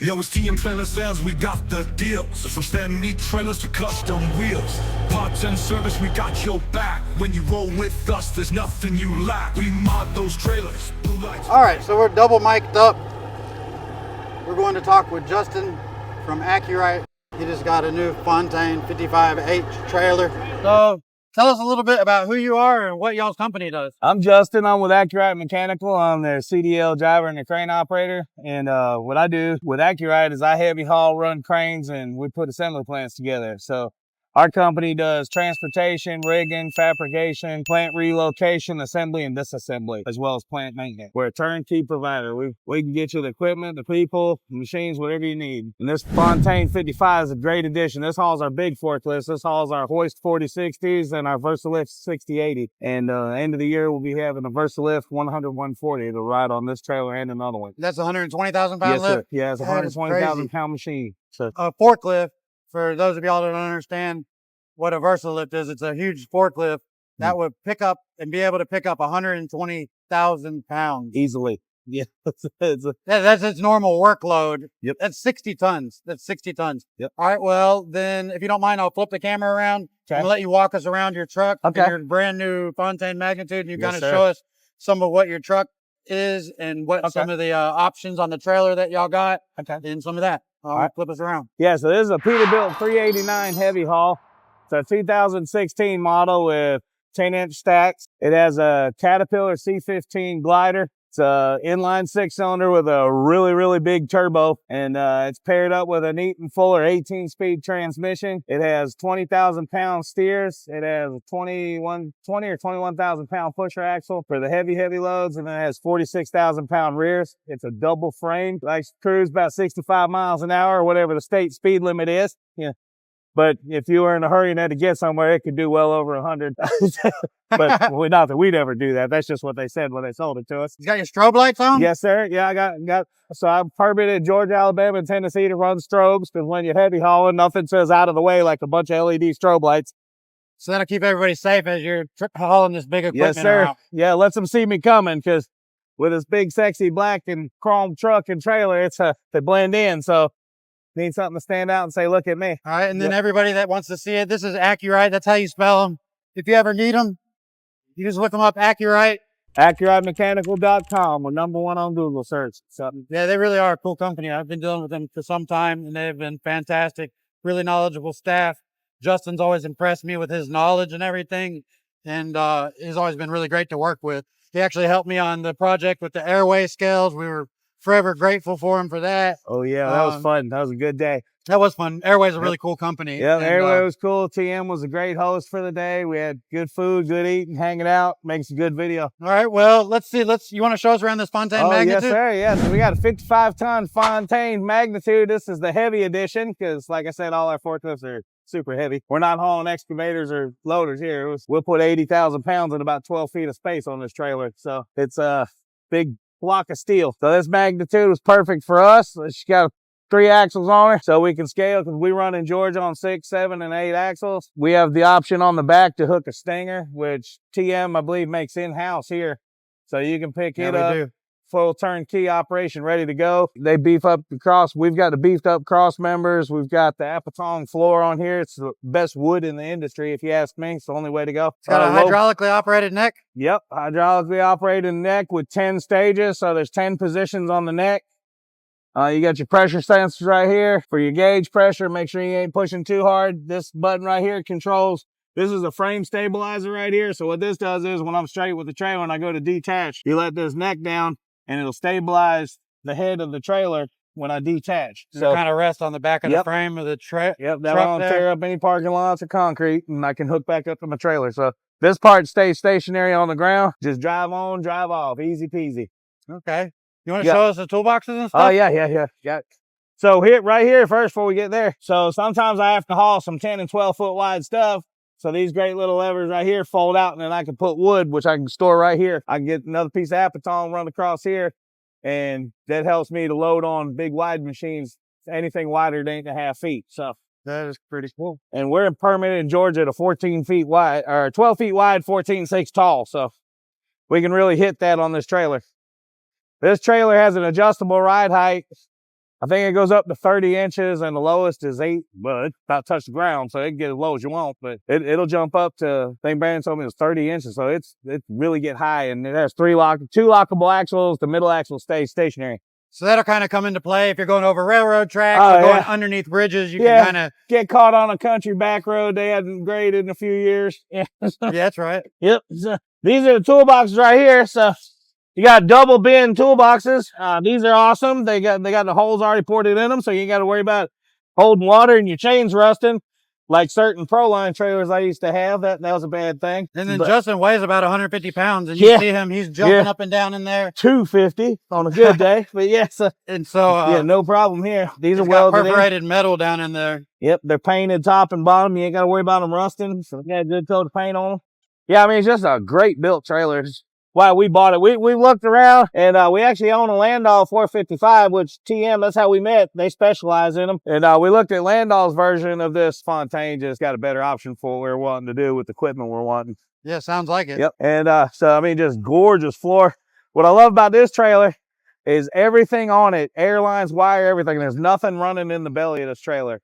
Yo, it's TM Specialized, we got the deals. From standard trailers to custom wheels, parts and service, we got your back. When you roll with us, there's nothing you lack. We mod those trailers. All right, so we're double mic'd up. We're going to talk with Justin from Accuwright. He just got a new Fontaine 55H trailer. So tell us a little bit about who you are and what y'all's company does. I'm Justin. I'm with Accuwright Mechanical. I'm their CDL driver and the crane operator. And what I do with Accuwright is I heavy haul, run cranes, and we put assembly plants together. So our company does transportation, rigging, fabrication, plant relocation, assembly, and disassembly, as well as plant maintenance. We're a turnkey provider. We can get you the equipment, the people, the machines, whatever you need. And this Fontaine 55 is a great addition. This hauls our big forklifts. This hauls our hoist 4060s and our Versalift 6080. And end of the year, we'll be having a Versalift 100-140 to ride on this trailer and another one. That's a 120,000 pound yes, lift? Sir. Yeah, it's a 120,000 pound machine. So a forklift, for those of y'all that don't understand what a Versalift is, it's a huge forklift that would pick up and be able to pick up 120,000 pounds. Easily. Yeah. That's its normal workload. Yep. That's 60 tons. That's 60 tons. Yep. All right, well, then if you don't mind, I'll flip the camera around and let you walk us around your truck. Okay. Your brand new Fontaine Magnitude. And you kind of sir. show us some of what your truck is and what some of the options on the trailer that y'all got. Okay. And some of that. All right, flip us around. Yeah, so this is a Peterbuilt 389 heavy haul. It's a 2016 model with 10-inch stacks. It has a Caterpillar C15 glider. It's a inline 6-cylinder with a really, really big turbo, and it's paired up with an Eaton Fuller 18-speed transmission. It has 20,000 pound steers. It has a 20 or 21,000 pound pusher axle for the heavy loads, and it has 46,000 pound rears. It's a double frame. Likes to cruise about 65 miles an hour or whatever the state speed limit is. Yeah. But if you were in a hurry and had to get somewhere, it could do well over 100. But not that we'd ever do that. That's just what they said when they sold it to us. You got your strobe lights on? Yes, sir. Yeah, I got. So I'm permitted Georgia, Alabama, and Tennessee to run strobes, because when you're heavy hauling, nothing says out of the way like a bunch of LED strobe lights. So that'll keep everybody safe as you're hauling this big equipment. Yes, sir. Around. Yeah, lets them see me coming, because with this big, sexy black and chrome truck and trailer, they blend in. So need something to stand out and say, look at me. All right, and then everybody that wants to see it, this is Accuwright. That's how you spell them. If you ever need them, you just look them up, Accuwright. AccuwrightMechanical.com. We're #1 on Google search. So, yeah, they really are a cool company. I've been dealing with them for some time, and they've been fantastic. Really knowledgeable staff. Justin's always impressed me with his knowledge and everything, and he's always been really great to work with. He actually helped me on the project with the airway scales. We were forever grateful for him for that. Oh yeah, that was fun. That was a good day. That was fun. Airway's a really cool company. Yeah, Airway was cool. TM was a great host for the day. We had good food, good eating, hanging out, makes a good video. All right, well, let's see. You want to show us around this Fontaine Magnitude? Yes, sir. Yeah, so we got a 55-ton Fontaine Magnitude. This is the heavy edition, because like I said, all our forklifts are super heavy. We're not hauling excavators or loaders here. We'll put 80,000 pounds in about 12 feet of space on this trailer. So it's a big block of steel. So this Magnitude was perfect for us. She's got 3 axles on her, so we can scale, because we run in Georgia on 6, 7, and 8 axles. We have the option on the back to hook a stinger, which TM, I believe, makes in-house here. So you can pick it up, full turnkey operation, ready to go. They beef up the cross. We've got the beefed up cross members. We've got the Apatong floor on here. It's the best wood in the industry, if you ask me. It's the only way to go. It's got a hydraulically operated neck? Yep, hydraulically operated neck with 10 stages. So there's 10 positions on the neck. You got your pressure sensors right here for your gauge pressure. Make sure you ain't pushing too hard. This button right here controls. This is a frame stabilizer right here. So what this does is, when I'm straight with the trailer and I go to detach, you let this neck down and it'll stabilize the head of the trailer when I detach. So it kind of rests on the back of the frame of the trailer. Yep, that won't tear up any parking lots or concrete, and I can hook back up to my trailer. So this part stays stationary on the ground. Just drive on, drive off. Easy peasy. Okay. You want to show us the toolboxes and stuff? Oh, yeah. So right here first, before we get there. So sometimes I have to haul some 10 and 12 foot wide stuff. So these great little levers right here fold out, and then I can put wood, which I can store right here. I can get another piece of Apatong, run across here, and that helps me to load on big wide machines, anything wider than 8.5 feet. So that is pretty cool. And we're permitted in Georgia to 14 feet wide, or 12 feet wide, 14.6 tall. So we can really hit that on this trailer. This trailer has an adjustable ride height I think it goes up to 30 inches and the lowest is 8, but it's about to touch the ground, so it can get as low as you want, but it'll jump up to, I think Brandon told me it was 30 inches, so it really get high, and it has 2 lockable axles. The middle axle stays stationary. So that'll kind of come into play if you're going over railroad tracks or going underneath bridges. You can kind of get caught on a country back road they hadn't graded in a few years. Yeah, that's right. Yep. So these are the toolboxes right here. So you got double bin toolboxes. These are awesome. They got the holes already ported in them, so you ain't got to worry about holding water and your chains rusting. Like certain Proline trailers I used to have, that was a bad thing. And then Justin weighs about 150 pounds, and you see him, he's jumping up and down in there. 250 on a good day, but yes. And so, no problem here. These are perforated metal down in there. Yep, they're painted top and bottom. You ain't got to worry about them rusting. So they got a good coat of paint on them. Yeah, I mean, it's just a great built trailer. It's why we bought it. We looked around, and we actually own a Landau 455, which TM, that's how we met. They specialize in them. And we looked at Landau's version of this. Fontaine just got a better option for what we're wanting to do with the equipment we're wanting. Yeah, sounds like it. Yep. And so, I mean, just gorgeous floor. What I love about this trailer is everything on it, airlines, wire, everything. There's nothing running in the belly of this trailer.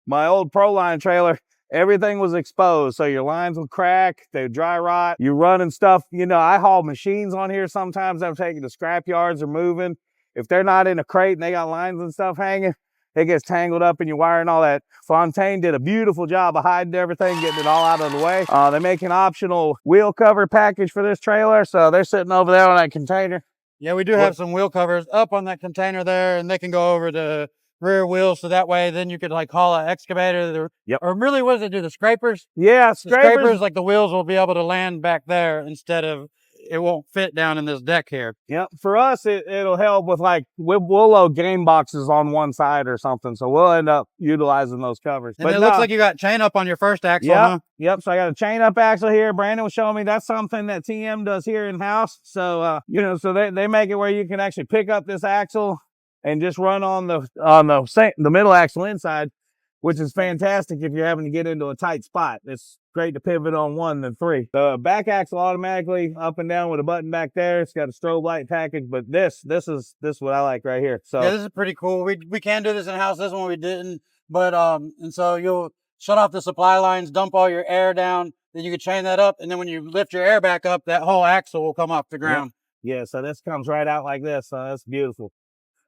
My old Proline trailer, everything was exposed, so your lines would crack, they'd dry rot. You running stuff, you know, I haul machines on here sometimes I'm taking to scrap yards or moving. If they're not in a crate and they got lines and stuff hanging, it gets tangled up in your wire and all that. Fontaine did a beautiful job of hiding everything, getting it all out of the way. They make an optional wheel cover package for this trailer, so they're sitting over there on that container. Yeah, we do have some wheel covers up on that container there, and they can go over the rear wheels, so that way then you could like haul an excavator. Or really, what does it do? The scrapers? Yeah, scrapers, like the wheels will be able to land back there instead of, it won't fit down in this deck here. Yep. For us, it'll help with like, we'll load game boxes on one side or something, so we'll end up utilizing those covers. And it looks like you got chain up on your first axle, huh? Yep. So I got a chain up axle here. Brandon was showing me that's something that TM does here in house. So you know, so they make it where you can actually pick up this axle and just run on the middle axle inside, which is fantastic if you're having to get into a tight spot. It's great to pivot on 1 than 3. The back axle automatically up and down with a button back there. It's got a strobe light package, but this is what I like right here. So yeah, this is pretty cool. We can do this in house. This one we didn't, but and so you'll shut off the supply lines, dump all your air down, then you can chain that up, and then when you lift your air back up, that whole axle will come off the ground. Yeah, so this comes right out like this. So that's beautiful.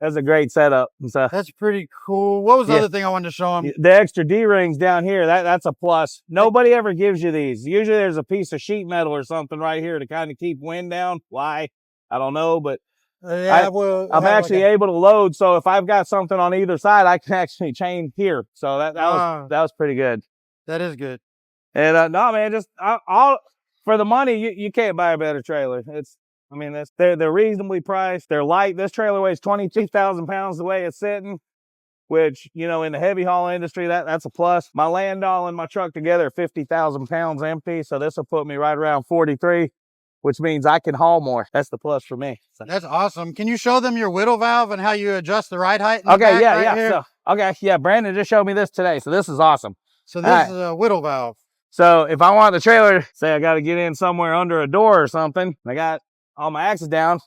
That's a great setup. So that's pretty cool. What was the other thing I wanted to show them? The extra D-rings down here, that's a plus. Nobody ever gives you these. Usually there's a piece of sheet metal or something right here to kind of keep wind down. Why? I don't know, but I'm actually able to load. So if I've got something on either side, I can actually chain here. So that was pretty good. That is good. And no, man, just all for the money, you can't buy a better trailer. I mean, they're reasonably priced. They're light. This trailer weighs 22,000 pounds the way it's sitting, which, you know, in the heavy haul industry, that's a plus. My Landau and my truck together are 50,000 pounds empty. So this will put me right around 43, which means I can haul more. That's the plus for me. So. That's awesome. Can you show them your whittle valve and how you adjust the ride height? Yeah. Brandon just showed me this today. So this is awesome. So this is a whittle valve. So if I want the trailer, say I got to get in somewhere under a door or something, I got all my axes down,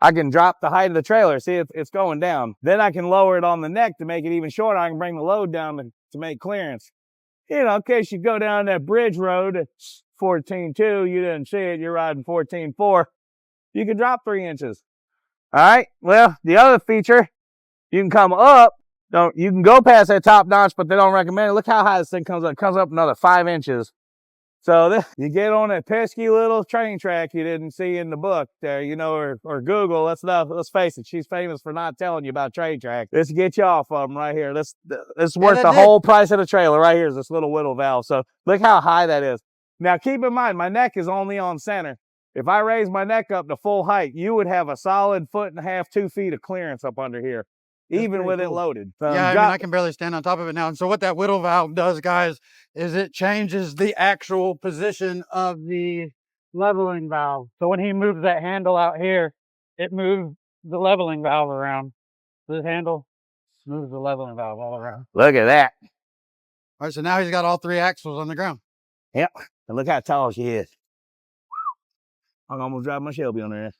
I can drop the height of the trailer. See, it's going down. Then I can lower it on the neck to make it even shorter. I can bring the load down to make clearance. You know, in case you go down that bridge road at 14.2, you didn't see it, you're riding 14.4, you can drop 3 inches. All right, well, the other feature, you can come up, you can go past that top notch, but they don't recommend it. Look how high this thing comes up. It comes up another 5 inches. So you get on that pesky little train track you didn't see in the book there, you know, or Google. Let's face it, she's famous for not telling you about train track. This gets you off of them right here. This is worth the whole price of the trailer right here is this little whittle valve. So look how high that is. Now keep in mind, my neck is only on center. If I raise my neck up to full height, you would have a solid 1.5 feet, 2 feet of clearance up under here. Even with it loaded. Yeah, I mean, I can barely stand on top of it now. And so what that whittle valve does, guys, is it changes the actual position of the leveling valve. So when he moves that handle out here, it moves the leveling valve around. This handle moves the leveling valve all around. Look at that. All right, so now he's got all 3 axles on the ground. Yep. And look how tall she is. I'm almost driving my Shelby on there.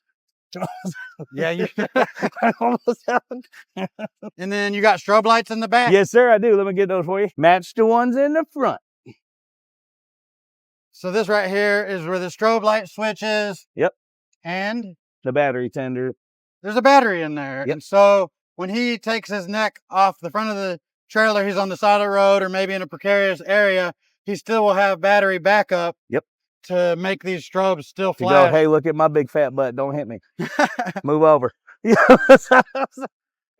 Yeah, you. I almost And then you got strobe lights in the back. Yes, sir, I do. Let me get those for you. Match the ones in the front. So this right here is where the strobe light switch is. Yep. And The battery tender. there's a battery in there. Yep. And so when he takes his neck off the front of the trailer, he's on the side of the road or maybe in a precarious area, he still will have battery backup. Yep. To make these strobes still To flash. go, hey, look at my big fat butt. Don't hit me. Move over. Hey,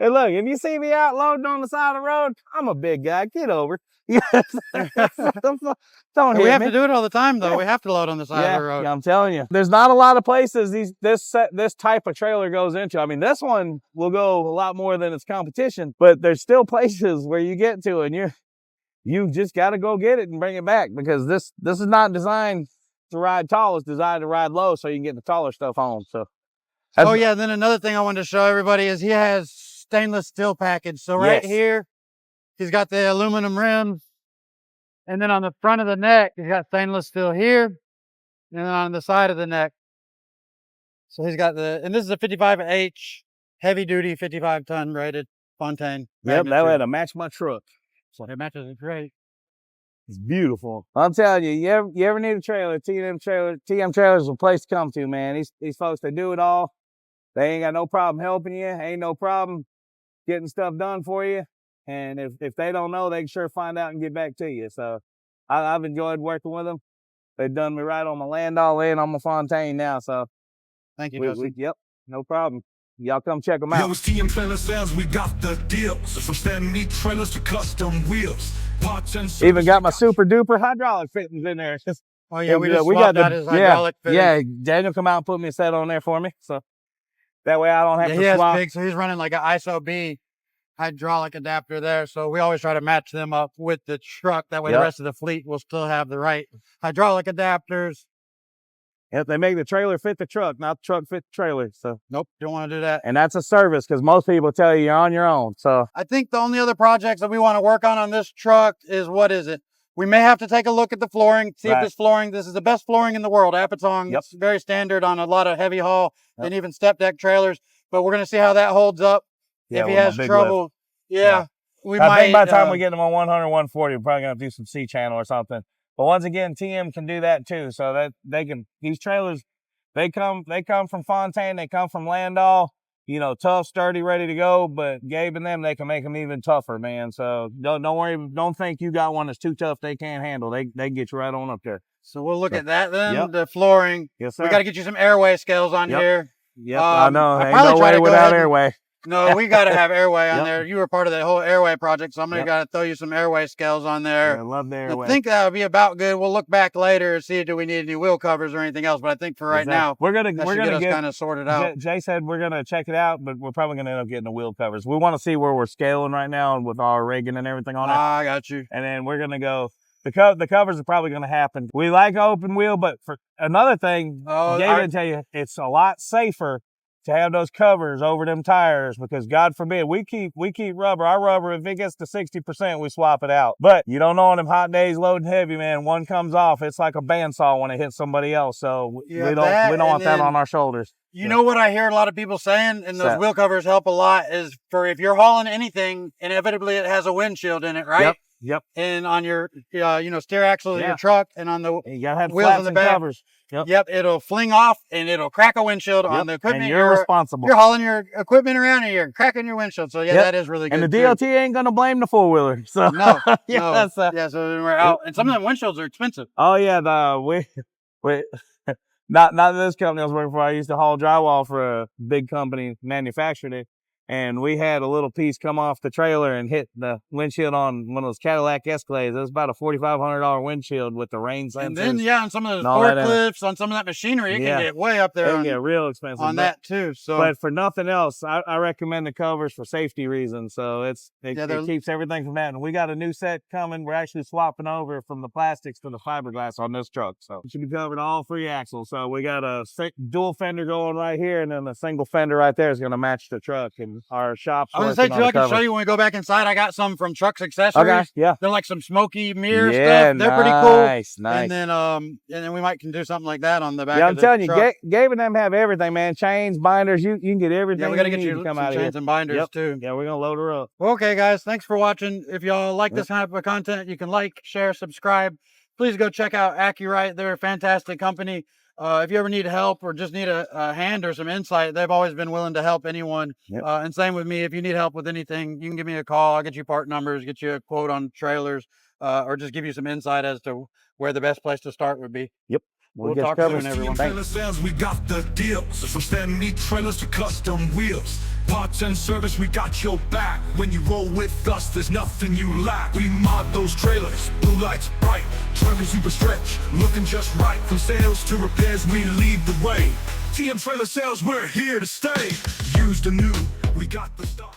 look, if you see me out loading on the side of the road, I'm a big guy. Get over. Don't hit We have me. to do it all the time, though. Yeah. We have to load on the side of the road. Yeah, I'm telling you. There's not a lot of places this type of trailer goes into. I mean, this one will go a lot more than its competition, but there's still places where you get to and you just got to go get it and bring it back because this is not designed to ride tall. It's designed to ride low so you can get the taller stuff on. So. Oh, yeah. Then another thing I wanted to show everybody is he has stainless steel package. So right Yes. here, he's got the aluminum rims. And then on the front of the neck, he's got stainless steel here. And then on the side of the neck. So he's got and this is a 55H, heavy duty, 55-ton rated Fontaine. Yep, that Magnitude. had to match my truck. So it matches it great. It's beautiful. I'm telling you, you ever need a trailer, TM Trailers is a place to come to, man. These folks, they do it all. They ain't got no problem helping you. Ain't no problem getting stuff done for you. And if they don't know, they can sure find out and get back to you. So I've enjoyed working with them. They've done me right on my Landau and on my Fontaine now. So Thank you, Justin. yep, no problem. Y'all come check them Yo, out. it's TM Specialized, we got the deals. From standing trailers to custom wheels. Parts and service, Even got we my super duper hydraulic fittings in there. Oh, yeah, we just we swapped got out his hydraulic fittings. Yeah, Daniel come out and put me a set on there for me. So that way I don't have Yeah, to he has swap. big, so he's running like an ISO-B hydraulic adapter there. So we always try to match them up with the truck. That way Yep. the rest of the fleet will still have the right hydraulic adapters. Yep, they make the trailer fit the truck, not the truck fit the trailer. So, Nope, don't want to do that. and that's a service because most people tell you you're on your own. So I think the only other projects that we want to work on this truck is, what is it? We may have to take a look at the flooring, see if this is the best flooring in the world. Apatong, Yep. It's very standard on a lot of heavy haul Yep. and even step deck trailers. But we're going to see how that holds up. yeah, If he with my has big trouble, lift. yeah, we I might. think by the time we get them on 100, 140, we're probably gonna have to do some C channel or something. But once again, TM can do that too. So that these trailers, they come from Fontaine, they come from Landau, you know, tough, sturdy, ready to go. But Gabe and them, they can make them even tougher, man. So don't worry, don't think you got one that's too tough they can't handle. They get you right on up there. So we'll look at that then. Yep. The flooring. Yes, sir. We got to get you some airway scales on Yep. here. Yep, I know. I Ain't probably no try way to go without ahead and- airway. No, we got to have airway on Yep. there. You were part of that whole airway project, so I'm gonna Yep. got to throw you some airway scales on there. Yeah, I love the I airway. think that would be about good. We'll look back later and see do we need any wheel covers or anything else. But I think for right now, we're gonna get get kind of sorted out. Jay said we're gonna check it out, but we're probably gonna end up getting the wheel covers. We want to see where we're scaling right now and with our rigging and everything on it. I got you. And then we're gonna go. The covers are probably gonna happen. We like open wheel, but for another thing, Gabe would tell you it's a lot safer to have those covers over them tires because God forbid we keep rubber. Our rubber, if it gets to 60%, we swap it out. But you don't know on them hot days loading heavy, man, one comes off. It's like a bandsaw when it hits somebody else. So Yeah, we don't want that on our shoulders. You know what I hear a lot of people saying, and those wheel covers help a lot, is for if you're hauling anything, inevitably it has a windshield in it, right? Yep. And on your, steer axles of your truck and on the You gotta have wheels flaps on the and back. covers. Yep, it'll fling off and it'll crack a windshield on the equipment. And you're responsible. You're hauling your equipment around and you're cracking your windshield. So yeah, that is really good. And the DOT ainin ain't gonna blame the four wheeler. So No, yeah, so we're out. And some of them windshields are expensive. Oh yeah, we not this company I was working for. I used to haul drywall for a big company, manufactured it. And we had a little piece come off the trailer and hit the windshield on one of those Cadillac Escalades. It was about a $4,500 windshield with the rain sensors. And then, on some of those all that forklifts, on some of that machinery, it can get way up there. It can get real expensive. On that too. So, but for nothing else, I recommend the covers for safety reasons. So it keeps everything from that. And we got a new set coming. We're actually swapping over from the plastics to the fiberglass on this truck. So it should be covered all three axles. So we got a dual fender going right here, and then a single fender right there is going to match the truck. And our shops. I was gonna say too, I can show you when we go back inside. I got some from Trucks Accessories. Okay, yeah. They're like some smoky mirror Yeah, stuff. They're pretty cool. Nice. And then we might can do something like that on the back. Yeah, of I'm the telling you, truck. Gabe and them have everything, man. Chains, binders, you can get everything. Yeah, we gotta get need you to come some out of chains here. and binders Yep. too. Yeah, we're gonna load her up. Well, okay, guys, thanks for watching. If y'all like this type of content, you can like, share, subscribe. Please go check out Accuwright. They're a fantastic company. If you ever need help or just need a hand or some insight, they've always been willing to help anyone. Yep. And same with me. If you need help with anything, you can give me a call. I'll get you part numbers, get you a quote on trailers, or just give you some insight as to where the best place to start would be. Yep. We'll get talk covered. soon, everyone. Trailer sales, we got the deals. From standing meat trailers to custom wheels. Parts and service, we got your back. When you roll with us, there's nothing you lack. We mod those trailers, blue lights bright. Trailers super stretch, looking just right. From sales to repairs, we lead the way. TM Trailer Sales, we're here to stay. Used or new, we got the stock.